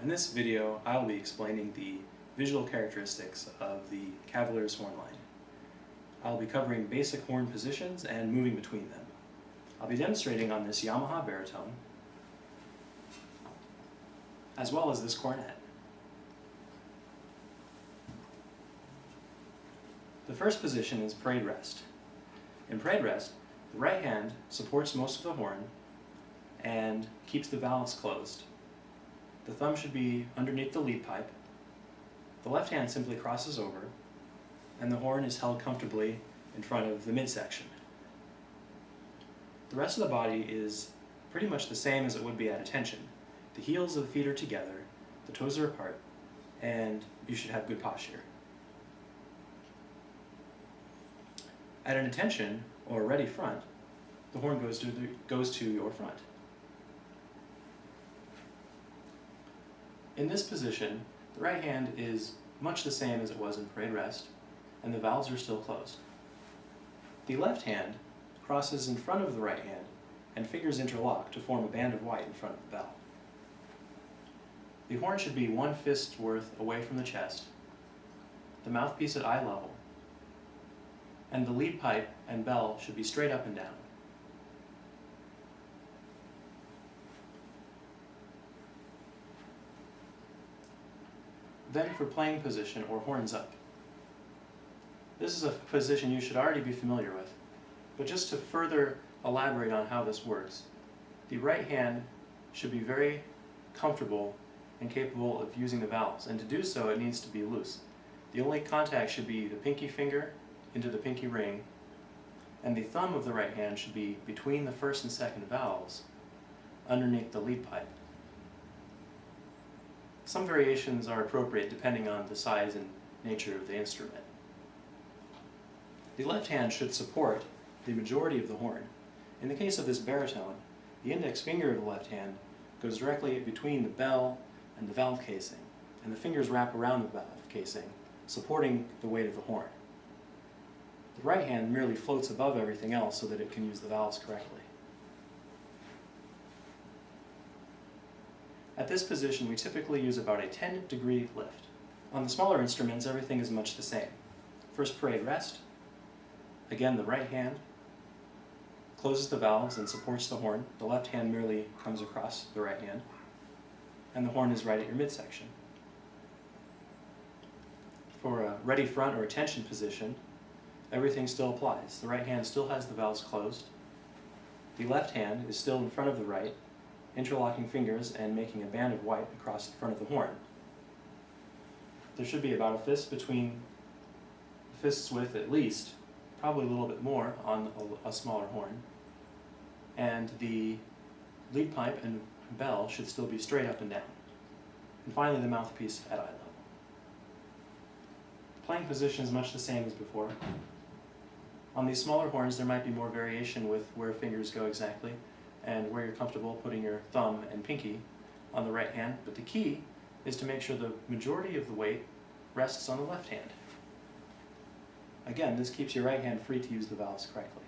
In this video, I'll be explaining the visual characteristics of the Cavaliers horn line. I'll be covering basic horn positions and moving between them. I'll be demonstrating on this Yamaha baritone, as well as this cornet. The first position is parade rest. In parade rest, the right hand supports most of the horn and keeps the valves closed. The thumb should be underneath the lead pipe. The left hand simply crosses over, and the horn is held comfortably in front of the midsection. The rest of the body is pretty much the same as it would be at attention. The heels of the feet are together, the toes are apart, and you should have good posture. At an attention, or ready front, the horn goes to your front. In this position, the right hand is much the same as it was in parade rest, and the valves are still closed. The left hand crosses in front of the right hand, and fingers interlock to form a band of white in front of the bell. The horn should be 1 fist's worth away from the chest, the mouthpiece at eye level, and the lead pipe and bell should be straight up and down. Then for playing position, or horns up. This is a position you should already be familiar with, but just to further elaborate on how this works, the right hand should be very comfortable and capable of using the valves, and to do so it needs to be loose. The only contact should be the pinky finger into the pinky ring, and the thumb of the right hand should be between the first and second valves underneath the lead pipe. Some variations are appropriate depending on the size and nature of the instrument. The left hand should support the majority of the horn. In the case of this baritone, the index finger of the left hand goes directly between the bell and the valve casing, and the fingers wrap around the valve casing, supporting the weight of the horn. The right hand merely floats above everything else so that it can use the valves correctly. At this position, we typically use about a 10-degree lift. On the smaller instruments, everything is much the same. First parade rest. Again, the right hand closes the valves and supports the horn. The left hand merely comes across the right hand, and the horn is right at your midsection. For a ready front or attention position, everything still applies. The right hand still has the valves closed. The left hand is still in front of the right, interlocking fingers and making a band of white across the front of the horn. There should be about a fist between the fist's width at least, probably a little bit more on a smaller horn, and the lead pipe and bell should still be straight up and down. And finally, the mouthpiece at eye level. Playing position is much the same as before. On these smaller horns, there might be more variation with where fingers go exactly, and where you're comfortable putting your thumb and pinky on the right hand, but the key is to make sure the majority of the weight rests on the left hand. Again, this keeps your right hand free to use the valves correctly.